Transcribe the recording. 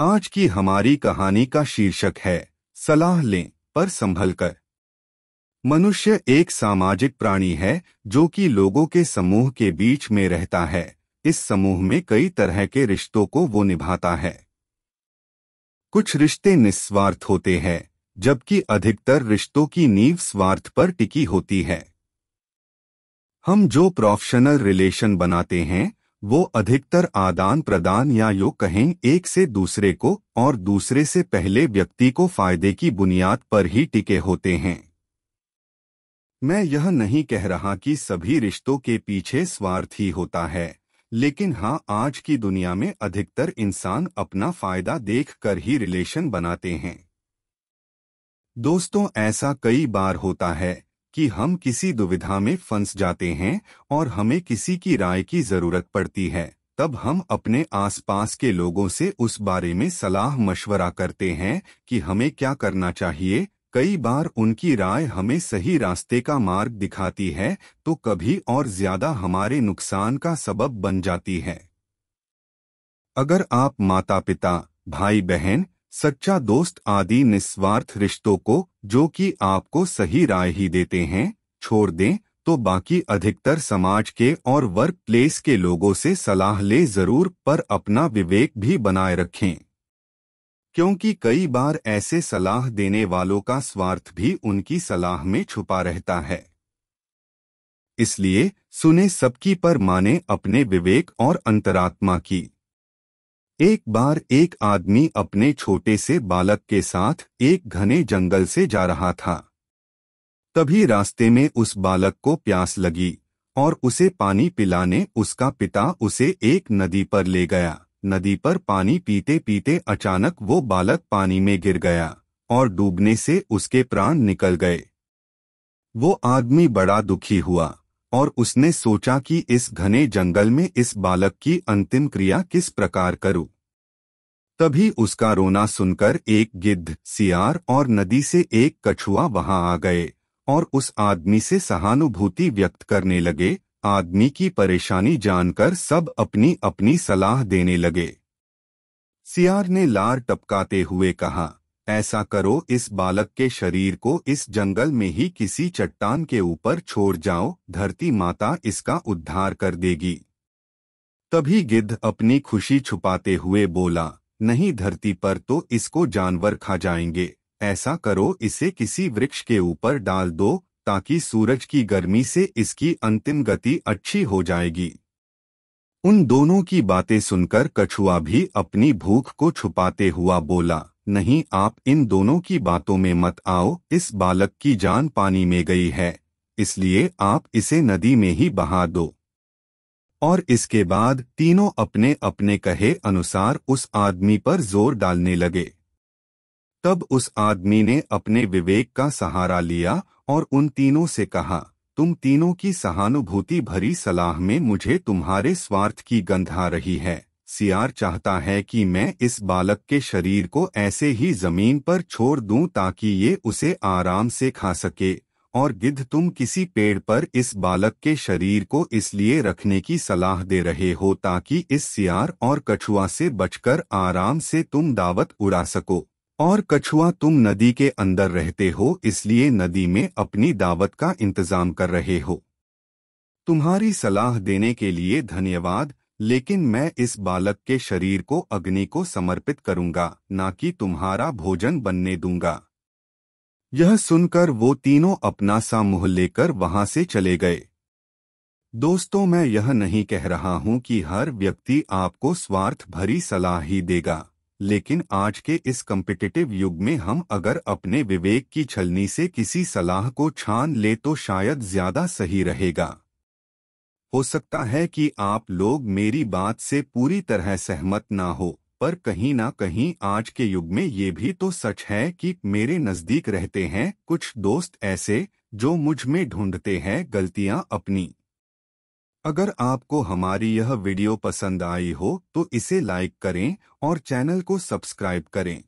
आज की हमारी कहानी का शीर्षक है सलाह लें पर संभल कर। मनुष्य एक सामाजिक प्राणी है जो कि लोगों के समूह के बीच में रहता है। इस समूह में कई तरह के रिश्तों को वो निभाता है। कुछ रिश्ते निस्वार्थ होते हैं, जबकि अधिकतर रिश्तों की नींव स्वार्थ पर टिकी होती है। हम जो प्रोफेशनल रिलेशन बनाते हैं वो अधिकतर आदान प्रदान या यूं कहें एक से दूसरे को और दूसरे से पहले व्यक्ति को फायदे की बुनियाद पर ही टिके होते हैं। मैं यह नहीं कह रहा कि सभी रिश्तों के पीछे स्वार्थ ही होता है, लेकिन हाँ, आज की दुनिया में अधिकतर इंसान अपना फायदा देखकर ही रिलेशन बनाते हैं। दोस्तों, ऐसा कई बार होता है कि हम किसी दुविधा में फंस जाते हैं और हमें किसी की राय की जरूरत पड़ती है। तब हम अपने आसपास के लोगों से उस बारे में सलाह मशवरा करते हैं कि हमें क्या करना चाहिए। कई बार उनकी राय हमें सही रास्ते का मार्ग दिखाती है, तो कभी और ज्यादा हमारे नुकसान का सबब बन जाती है। अगर आप माता पिता, भाई बहन, सच्चा दोस्त आदि निस्वार्थ रिश्तों को, जो कि आपको सही राय ही देते हैं, छोड़ दें, तो बाकी अधिकतर समाज के और वर्क प्लेस के लोगों से सलाह ले जरूर, पर अपना विवेक भी बनाए रखें, क्योंकि कई बार ऐसे सलाह देने वालों का स्वार्थ भी उनकी सलाह में छुपा रहता है। इसलिए सुने सबकी पर माने अपने विवेक और अंतरात्मा की। एक बार एक आदमी अपने छोटे से बालक के साथ एक घने जंगल से जा रहा था। तभी रास्ते में उस बालक को प्यास लगी और उसे पानी पिलाने उसका पिता उसे एक नदी पर ले गया। नदी पर पानी पीते पीते अचानक वो बालक पानी में गिर गया और डूबने से उसके प्राण निकल गए। वो आदमी बड़ा दुखी हुआ और उसने सोचा कि इस घने जंगल में इस बालक की अंतिम क्रिया किस प्रकार करूं। तभी उसका रोना सुनकर एक गिद्ध, सियार और नदी से एक कछुआ वहां आ गए और उस आदमी से सहानुभूति व्यक्त करने लगे। आदमी की परेशानी जानकर सब अपनी अपनी सलाह देने लगे। सियार ने लार टपकाते हुए कहा, ऐसा करो, इस बालक के शरीर को इस जंगल में ही किसी चट्टान के ऊपर छोड़ जाओ, धरती माता इसका उद्धार कर देगी। तभी गिद्ध अपनी खुशी छुपाते हुए बोला, नहीं, धरती पर तो इसको जानवर खा जाएंगे। ऐसा करो, इसे किसी वृक्ष के ऊपर डाल दो ताकि सूरज की गर्मी से इसकी अंतिम गति अच्छी हो जाएगी। उन दोनों की बातें सुनकर कछुआ भी अपनी भूख को छुपाते हुआ बोला, नहीं, आप इन दोनों की बातों में मत आओ। इस बालक की जान पानी में गई है, इसलिए आप इसे नदी में ही बहा दो। और इसके बाद तीनों अपने अपने कहे अनुसार उस आदमी पर जोर डालने लगे। तब उस आदमी ने अपने विवेक का सहारा लिया और उन तीनों से कहा, तुम तीनों की सहानुभूति भरी सलाह में मुझे तुम्हारे स्वार्थ की गंध आ रही है। सियार चाहता है कि मैं इस बालक के शरीर को ऐसे ही जमीन पर छोड़ दूं ताकि ये उसे आराम से खा सके, और गिद्ध, तुम किसी पेड़ पर इस बालक के शरीर को इसलिए रखने की सलाह दे रहे हो ताकि इस सियार और कछुआ से बचकर आराम से तुम दावत उड़ा सको। और कछुआ, तुम नदी के अंदर रहते हो, इसलिए नदी में अपनी दावत का इंतजाम कर रहे हो। तुम्हारी सलाह देने के लिए धन्यवाद, लेकिन मैं इस बालक के शरीर को अग्नि को समर्पित करूंगा, ना कि तुम्हारा भोजन बनने दूंगा। यह सुनकर वो तीनों अपना सा मुंह लेकर वहां से चले गए। दोस्तों, मैं यह नहीं कह रहा हूं कि हर व्यक्ति आपको स्वार्थ भरी सलाह ही देगा, लेकिन आज के इस कॉम्पिटिटिव युग में हम अगर अपने विवेक की छलनी से किसी सलाह को छान ले तो शायद ज्यादा सही रहेगा। हो सकता है कि आप लोग मेरी बात से पूरी तरह सहमत ना हो, पर कहीं ना कहीं आज के युग में ये भी तो सच है कि मेरे नजदीक रहते हैं कुछ दोस्त ऐसे जो मुझ में ढूंढते हैं गलतियां अपनी। अगर आपको हमारी यह वीडियो पसंद आई हो तो इसे लाइक करें और चैनल को सब्सक्राइब करें।